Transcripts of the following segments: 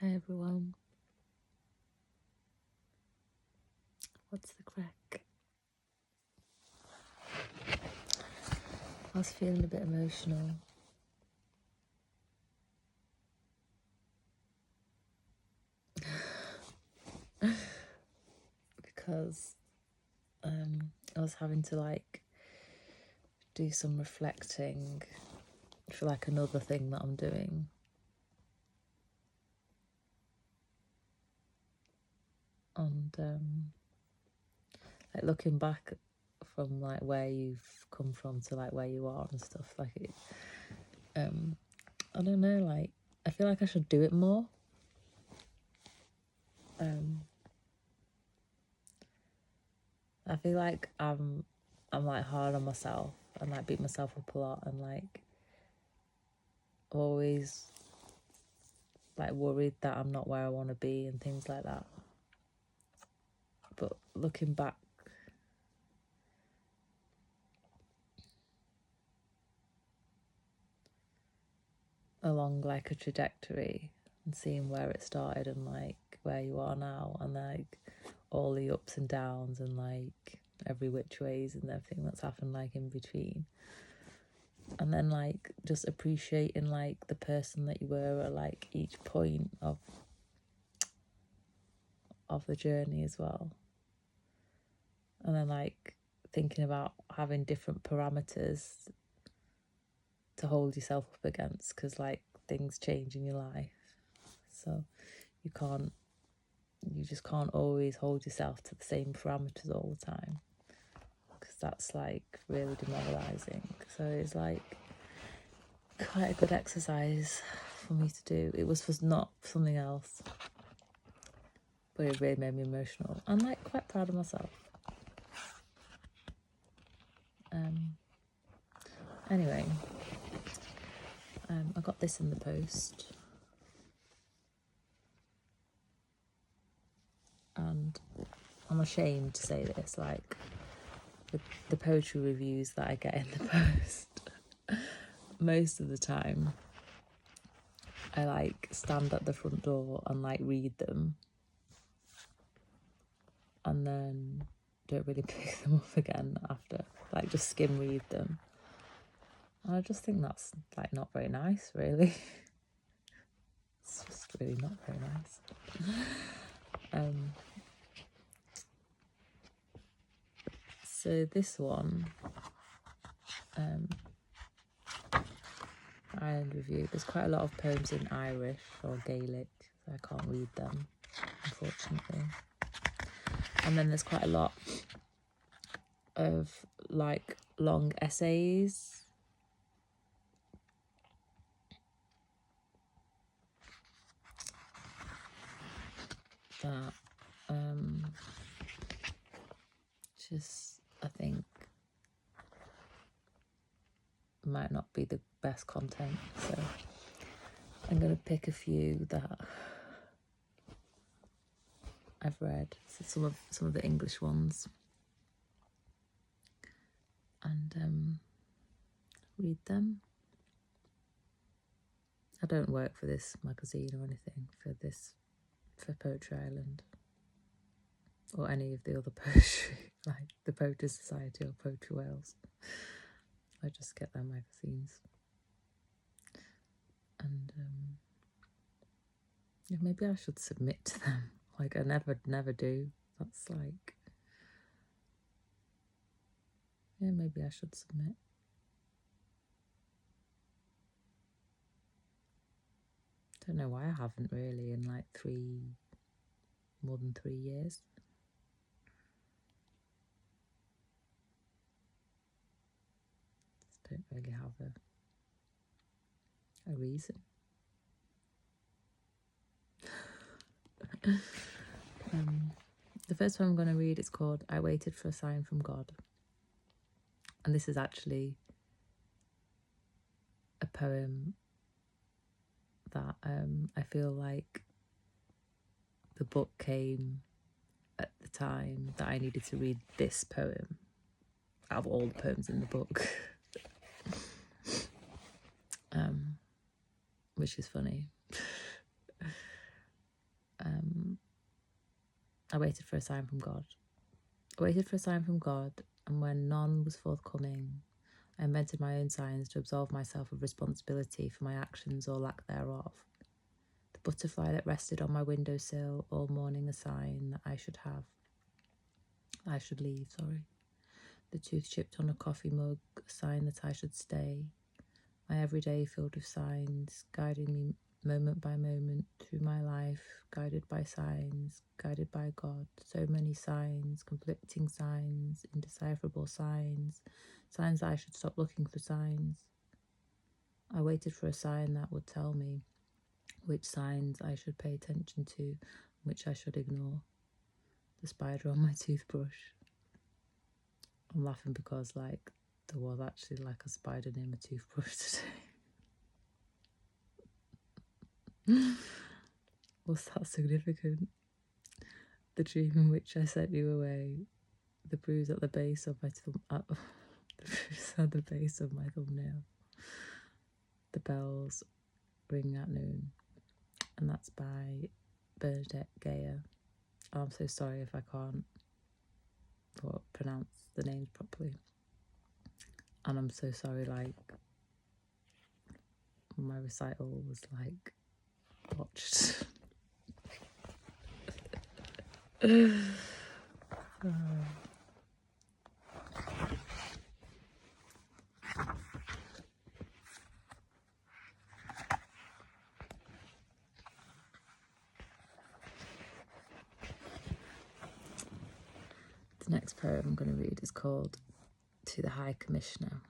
Hi everyone, what's the crack? I was feeling a bit emotional. Because I was having to do some reflecting for another thing that I'm doing. And looking back from where you've come from to where you are and stuff, I don't know, I feel like I should do it more. I feel like I'm hard on myself and beat myself up a lot, and always worried that I'm not where I want to be and things like that. But looking back, along a trajectory and seeing where it started and where you are now, and all the ups and downs and every which ways and everything that's happened in between, and then just appreciating the person that you were at each point of the journey as well. And then thinking about having different parameters to hold yourself up against, because things change in your life, so you just can't always hold yourself to the same parameters all the time, because that's really demoralizing. So it's quite a good exercise for me to do. It was for not something else, but it really made me emotional. I'm quite proud of myself. Anyway, I got this in the post, and I'm ashamed to say this, the poetry reviews that I get in the post, most of the time I stand at the front door and read them, and then don't really pick them up again after, just skim read them. And I just think that's not very nice, really. It's just really not very nice. So this one, Ireland Review, there's quite a lot of poems in Irish or Gaelic, so I can't read them, unfortunately. And then there's quite a lot of long essays. That just, I think, might not be the best content, so I'm going to pick a few that I've read, so some of the English ones, and read them. I don't work for this magazine or anything for Poetry Island or any of the other poetry, the Poetry Society or Poetry Wales. I just get their magazines. And yeah, maybe I should submit to them. I never do. That's yeah, maybe I should submit. Don't know why I haven't really in more than 3 years. Just don't really have a reason. The first one I'm going to read is called I Waited for a Sign from God. And this is actually a poem that I feel the book came at the time that I needed to read this poem out of all the poems in the book. Which is funny. I waited for a sign from God. I waited for a sign from God, and when none was forthcoming, I invented my own signs to absolve myself of responsibility for my actions or lack thereof. The butterfly that rested on my windowsill all morning, a sign that I should leave. The tooth chipped on a coffee mug, a sign that I should stay. My everyday filled with signs, guiding me moment by moment through my life, guided by signs, guided by God. So many signs, conflicting signs, indecipherable signs, signs that I should stop looking for signs. I waited for a sign that would tell me which signs I should pay attention to, which I should ignore. The spider on my toothbrush. I'm laughing because there was actually a spider near my toothbrush today. Was that significant? The dream in which I sent you away, the bruise at the base of my the bruise at the base of my thumbnail. The bells ring at noon, and that's by Bernadette Gayer. I'm so sorry if I can't pronounce the names properly, and I'm so sorry. My recital was botched. The next poem I'm going to read is called To the High Commissioner.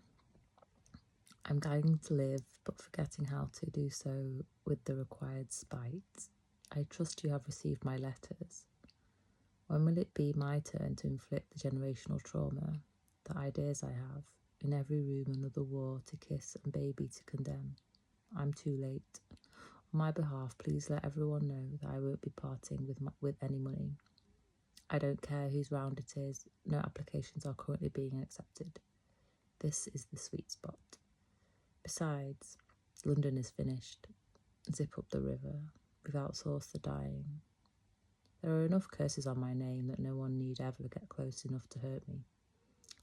I'm dying to live, but forgetting how to do so with the required spite. I trust you have received my letters. When will it be my turn to inflict the generational trauma, the ideas I have, in every room another war to kiss and baby to condemn? I'm too late. On my behalf, please let everyone know that I won't be parting with any money. I don't care whose round it is, no applications are currently being accepted. This is the sweet spot. Besides, London is finished. Zip up the river. We've outsourced the dying. There are enough curses on my name that no one need ever get close enough to hurt me.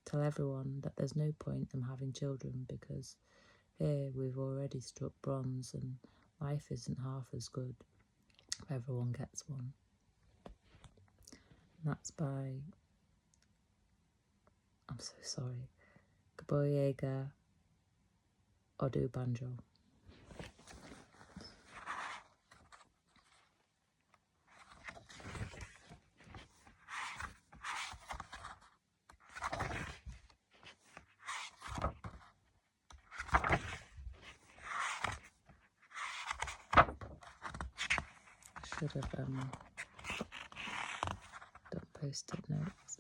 Tell everyone that there's no point them having children because here we've already struck bronze and life isn't half as good if everyone gets one. And that's by, I'm so sorry, Gaboyega Odu Banjo. I should have done post-it notes.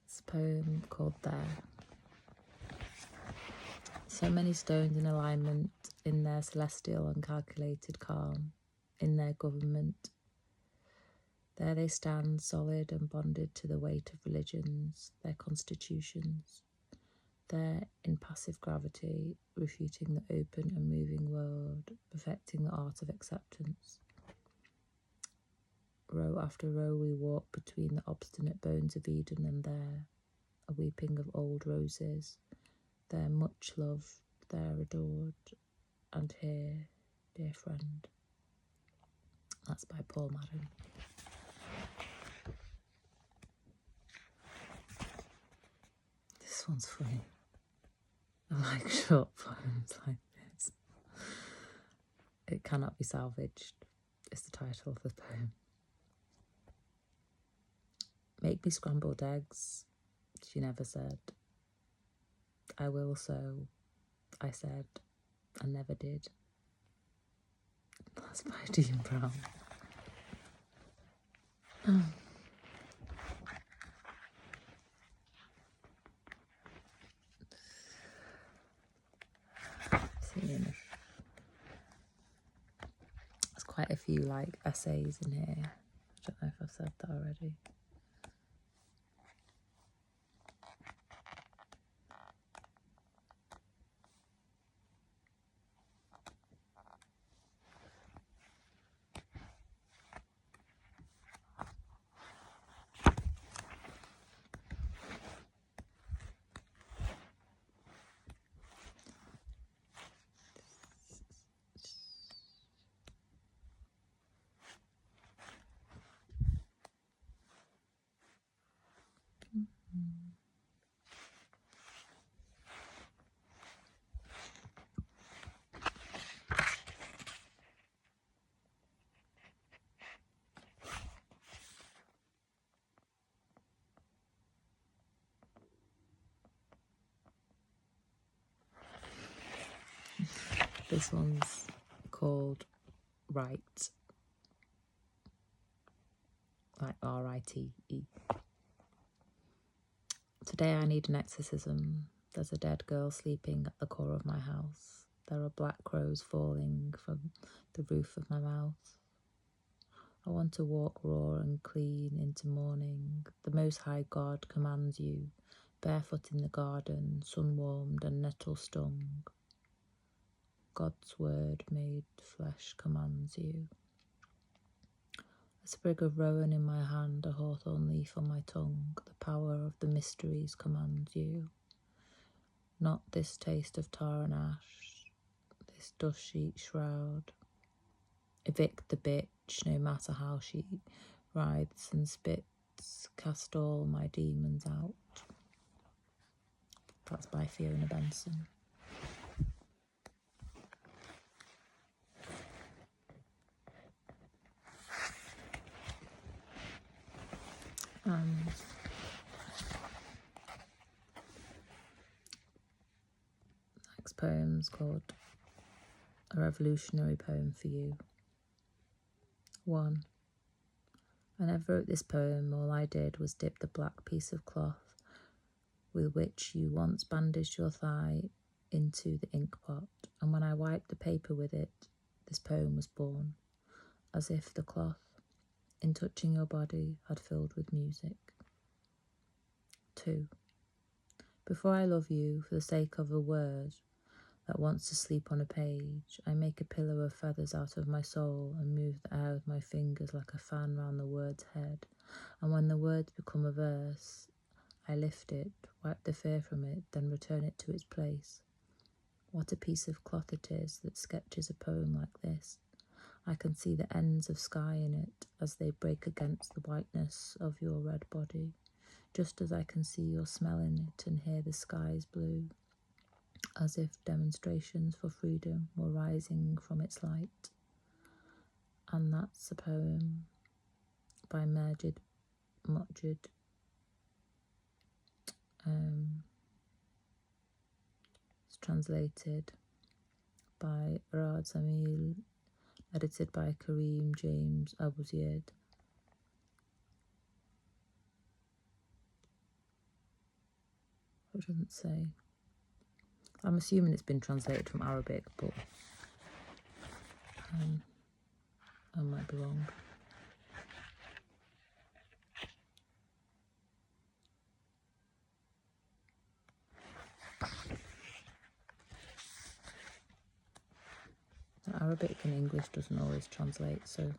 This poem called There. So many stones in alignment, in their celestial and calculated calm, in their government. There they stand, solid and bonded to the weight of religions, their constitutions. There, in passive gravity, refuting the open and moving world, perfecting the art of acceptance. Row after row we walk between the obstinate bones of Eden, and there, a weeping of old roses, there much loved, there adored, and here, dear friend. That's by Paul Madden. This one's funny. I like short poems like this. It cannot be salvaged is the title of the poem. Make me scrambled eggs, she never said. I will so, I said, and never did. That's by Dean Brown. There's quite a few essays in here. I don't know if I've said that already. This one's called Right, like R-I-T-E. Today I need an exorcism. There's a dead girl sleeping at the core of my house. There are black crows falling from the roof of my mouth. I want to walk raw and clean into morning. The Most High God commands you, barefoot in the garden, sun-warmed and nettle-stung. God's word made flesh commands you. A sprig of rowan in my hand, a hawthorn leaf on my tongue. The power of the mysteries commands you. Not this taste of tar and ash, this dust sheet shroud. Evict the bitch, no matter how she writhes and spits. Cast all my demons out. That's by Fiona Benson. Next poem's called A Revolutionary Poem for You. 1. I never wrote this poem. All I did was dip the black piece of cloth with which you once bandaged your thigh into the ink pot, and when I wiped the paper with it, this poem was born, as if the cloth, in touching your body, had filled with music. 2. Before I love you, for the sake of a word that wants to sleep on a page, I make a pillow of feathers out of my soul and move the air with my fingers like a fan round the word's head. And when the words become a verse, I lift it, wipe the fear from it, then return it to its place. What a piece of cloth it is that sketches a poem like this. I can see the ends of sky in it as they break against the whiteness of your red body, just as I can see your smell in it and hear the sky's blue, as if demonstrations for freedom were rising from its light. And that's a poem by Majid Mojid. It's translated by Rad Samil, edited by Kareem James Abuzied. It doesn't say. I'm assuming it's been translated from Arabic, but I might be wrong. Arabic and English doesn't always translate, so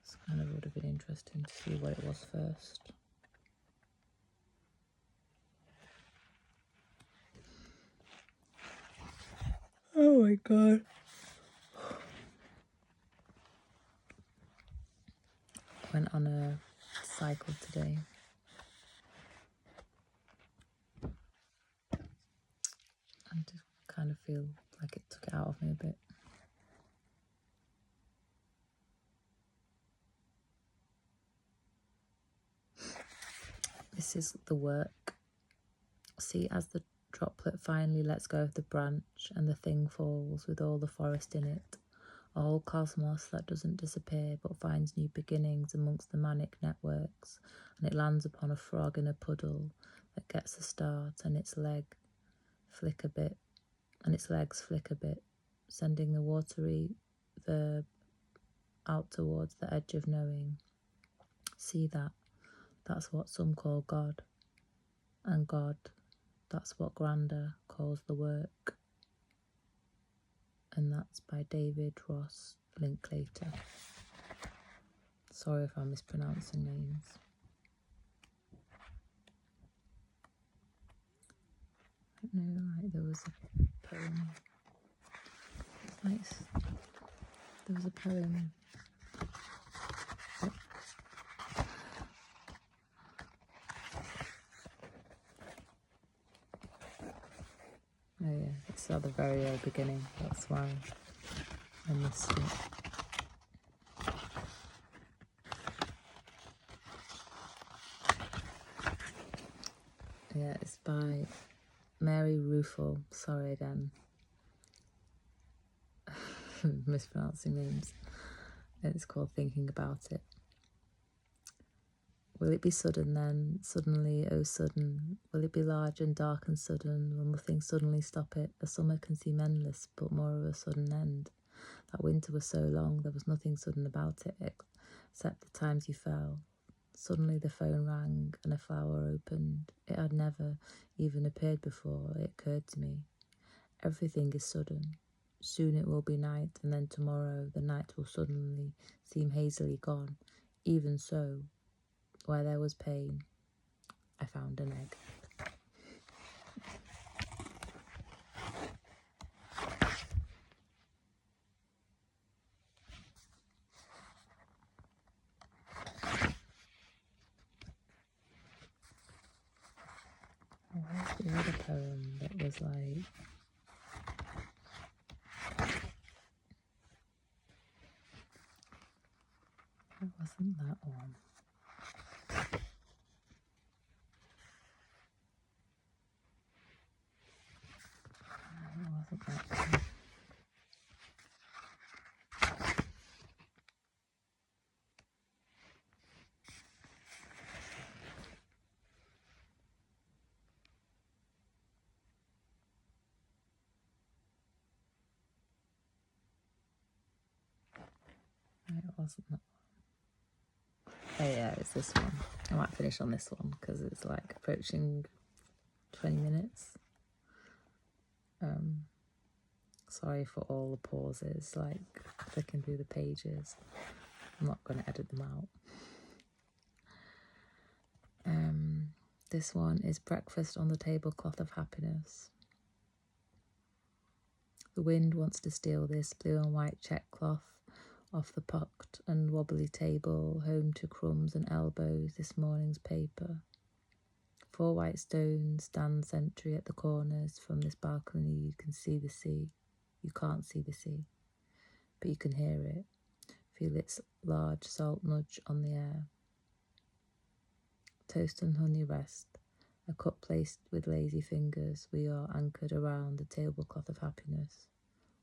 it's kind of would have been interesting to see what it was first. Oh my god. I went on a cycle today. I just kind of feel like it took it out of me a bit. This is the work. See, as the droplet finally lets go of the branch and the thing falls with all the forest in it, a whole cosmos that doesn't disappear but finds new beginnings amongst the manic networks, and it lands upon a frog in a puddle that gets a start and its legs flick a bit, sending the watery verb out towards the edge of knowing. See that? That's what some call God. And God, that's what Grander calls the work. And that's by David Ross Linklater. Sorry if I'm mispronouncing names. I don't know, like there was a poem. Nice. There was a poem. Oh yeah, it's at the very beginning. That's why I missed it. Yeah, it's by Mary Ruffle. Sorry again. mispronouncing names. It's called Thinking About It. Will it be sudden then, suddenly, oh sudden? Will it be large and dark and sudden? Will nothing suddenly stop it? A summer can seem endless, but more of a sudden end. That winter was so long, there was nothing sudden about it, except the times you fell. Suddenly the phone rang and a flower opened. It had never even appeared before. It occurred to me. Everything is sudden. Soon it will be night, and then tomorrow the night will suddenly seem hazily gone. Even so, where there was pain, I found an egg. Where's the other poem that was like... It wasn't that one. It wasn't that one. It wasn't that one. Oh yeah, it's this one. I might finish on this one because it's like approaching 20 minutes. Sorry for all the pauses, like flicking through the pages. I'm not going to edit them out. This one is Breakfast on the Tablecloth of Happiness. The wind wants to steal this blue and white check cloth off the pucked and wobbly table, home to crumbs and elbows, this morning's paper. 4 white stones stand sentry at the corners. From this balcony you can see the sea. You can't see the sea, but you can hear it. Feel its large salt nudge on the air. Toast and honey rest, a cup placed with lazy fingers. We are anchored around the tablecloth of happiness.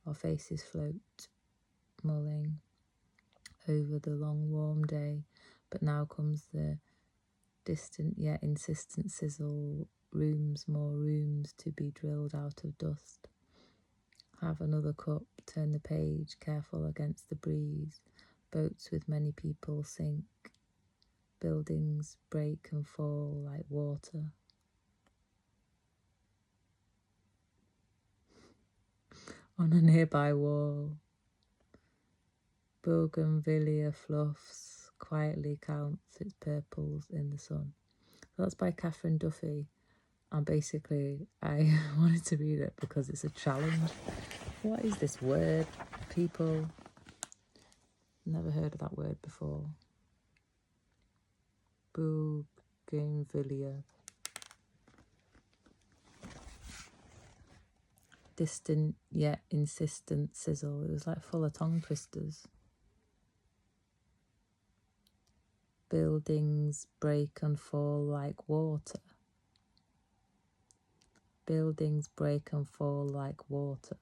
Our faces float, mulling over the long warm day, but now comes the distant yet insistent sizzle. Rooms, more rooms to be drilled out of dust. Have another cup, turn the page, careful against the breeze. Boats with many people sink. Buildings break and fall like water. On a nearby wall, bougainvillea fluffs, quietly counts its purples in the sun. So that's by Catherine Duffy, and basically I wanted to read it because it's a challenge. What is this word, people? Never heard of that word before. Bougainvillea. Distant yet insistent sizzle. It was like full of tongue twisters. Buildings break and fall like water. Buildings break and fall like water.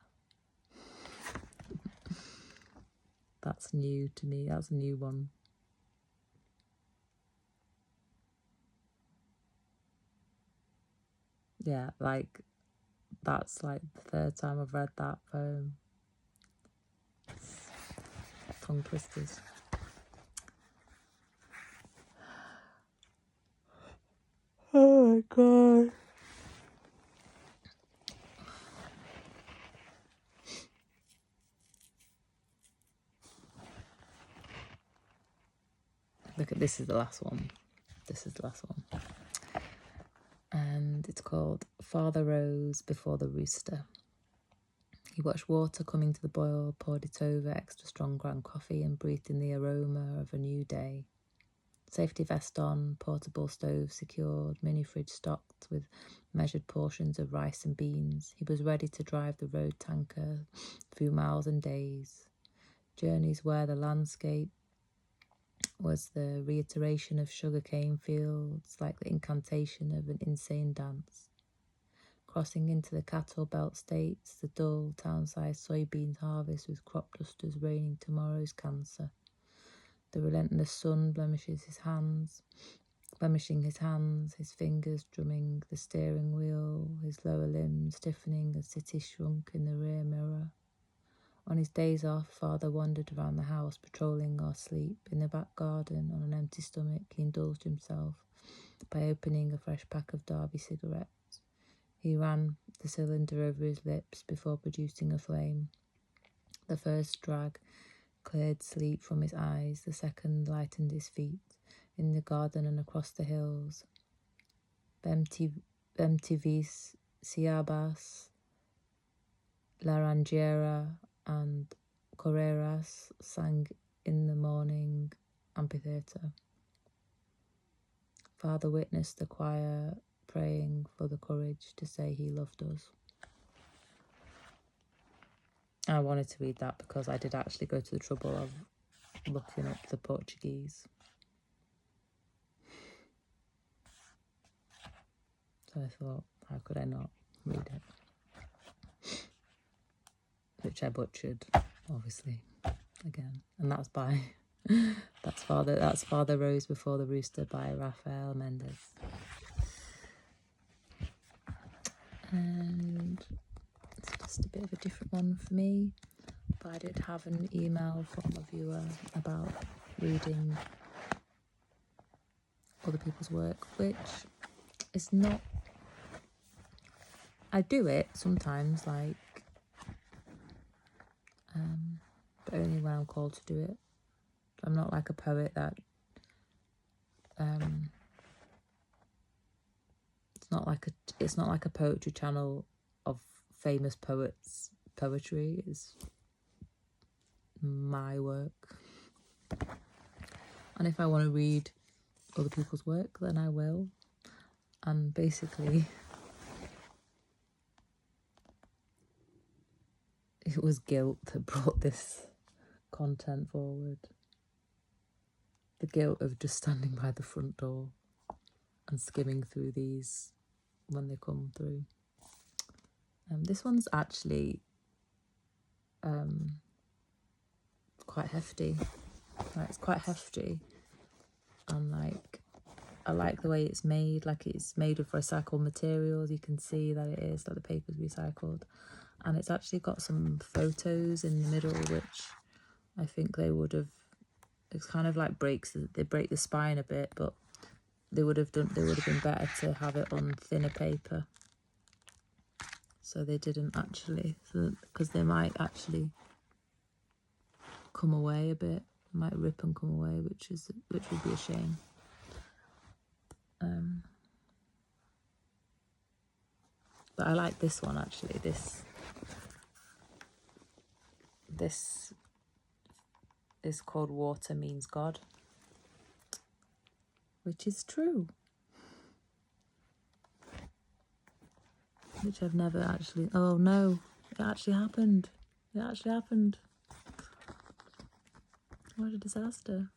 That's new to me. That's a new one. Yeah, like that's like the third time I've read that poem. Tongue twisters. Oh my god. Look at this, is the last one. This is the last one. And it's called Father Rose Before the Rooster. He watched water coming to the boil, poured it over extra strong ground coffee and breathed in the aroma of a new day. Safety vest on, portable stove secured, mini fridge stocked with measured portions of rice and beans. He was ready to drive the road tanker through miles and days. Journeys where the landscape was the reiteration of sugarcane fields, like the incantation of an insane dance. crossing into the cattle belt states, the dull town-sized soybeans harvest with crop dusters raining tomorrow's cancer. The relentless sun blemishing his hands, his fingers drumming the steering wheel, his lower limbs stiffening as city shrunk in the rear mirror. On his days off, Father wandered around the house, patrolling our sleep. In the back garden, on an empty stomach, he indulged himself by opening a fresh pack of Derby cigarettes. He ran the cylinder over his lips before producing a flame. The first drag cleared sleep from his eyes, the second lightened his feet. In the garden and across the hills, Bemtivis, Siabas, Laranjera and Correras sang in the morning amphitheatre. Father witnessed the choir praying for the courage to say he loved us. I wanted to read that because I did actually go to the trouble of looking up the Portuguese. So I thought, how could I not read it? Which I butchered, obviously, again. And that's by that's Father Rose Before the Rooster by Rafael Mendes. And it's just a bit of a different one for me. But I did have an email from a viewer about reading other people's work, which is not... I do it sometimes, like, but only when I'm called to do it. I'm not like a poet that, it's not like a poetry channel of famous poets' poetry. It's my work. And if I want to read other people's work, then I will. And basically, it was guilt that brought this content forward. The guilt of just standing by the front door and skimming through these when they come through. This one's actually quite hefty. Like, it's quite hefty, and like I like the way it's made. Like, it's made of recycled materials. You can see that it is, like, the paper's recycled, and it's actually got some photos in the middle, which I think they would have. It's kind of like they break the spine a bit, but they would have been better to have it on thinner paper. So they didn't actually, because they might actually come away a bit, might rip and come away, which would be a shame. But I like this one actually. This is called Water Means God, which is true. Which I've never actually... Oh no, it actually happened. It actually happened. What a disaster.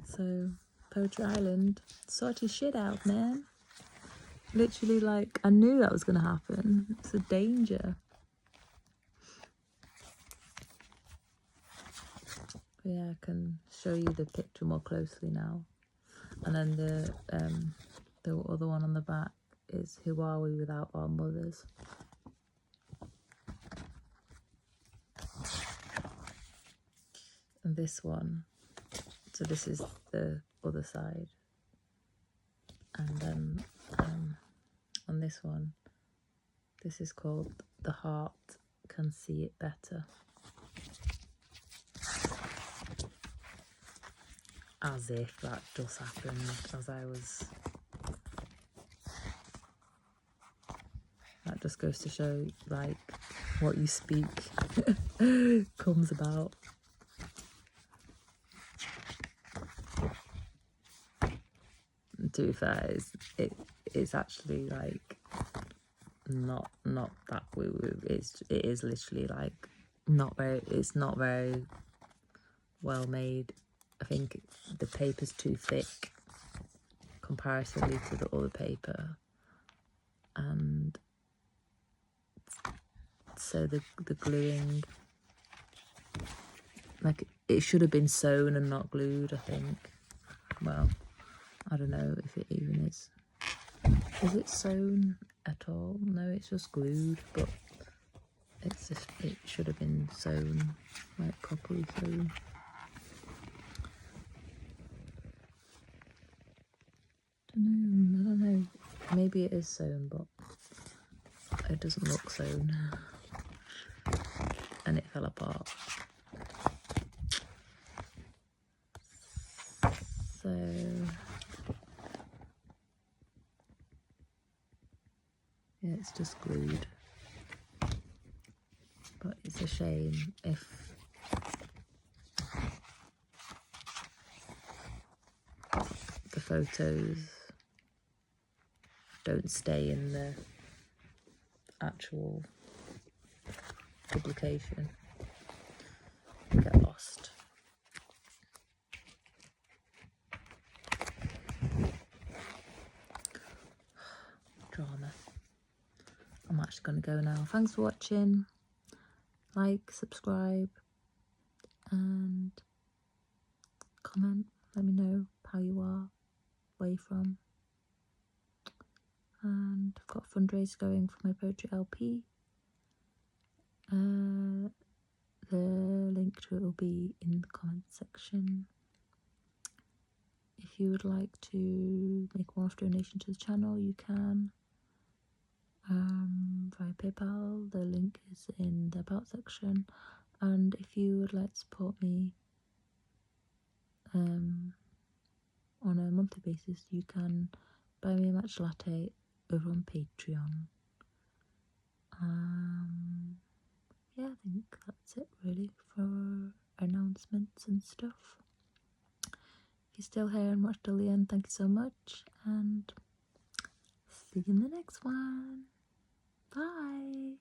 So, Poetry Island, sort your shit out, man. Literally, like, I knew that was going to happen. It's a danger. But yeah, I can show you the picture more closely now. And then the other one on the back is Who Are We Without Our Mothers? And this one, so this is the other side. And then on this one, this is called The Heart Can See It Better. As if that just happened as I was... That just goes to show, like, what you speak comes about. And to be fair, it's actually, like, not that it is literally, like, it's not very well made. I think the paper's too thick comparatively to the other paper, and so the gluing, like, it should have been sewn and not glued, I think. Well, I don't know if it even is. Is it sewn at all? No, it's just glued, but it's just, it should have been sewn, like properly sewn. I don't know. Maybe it is sewn, but it doesn't look sewn. And it fell apart. So yeah, it's just glued. But it's a shame if the photos don't stay in the actual publication, get lost. Drama. I'm actually going to go now. Thanks for watching. Like, subscribe, and comment. Let me know how you are, where you're from. And I've got a fundraiser going for my poetry LP. The link to it will be in the comment section. If you would like to make a one-off donation to the channel, you can via PayPal. The link is in the about section. And if you would like to support me on a monthly basis, you can buy me a matcha latte over on Patreon. Yeah, I think that's it really for announcements and stuff. If you're still here and watched till the end, thank you so much, and see you in the next one. Bye.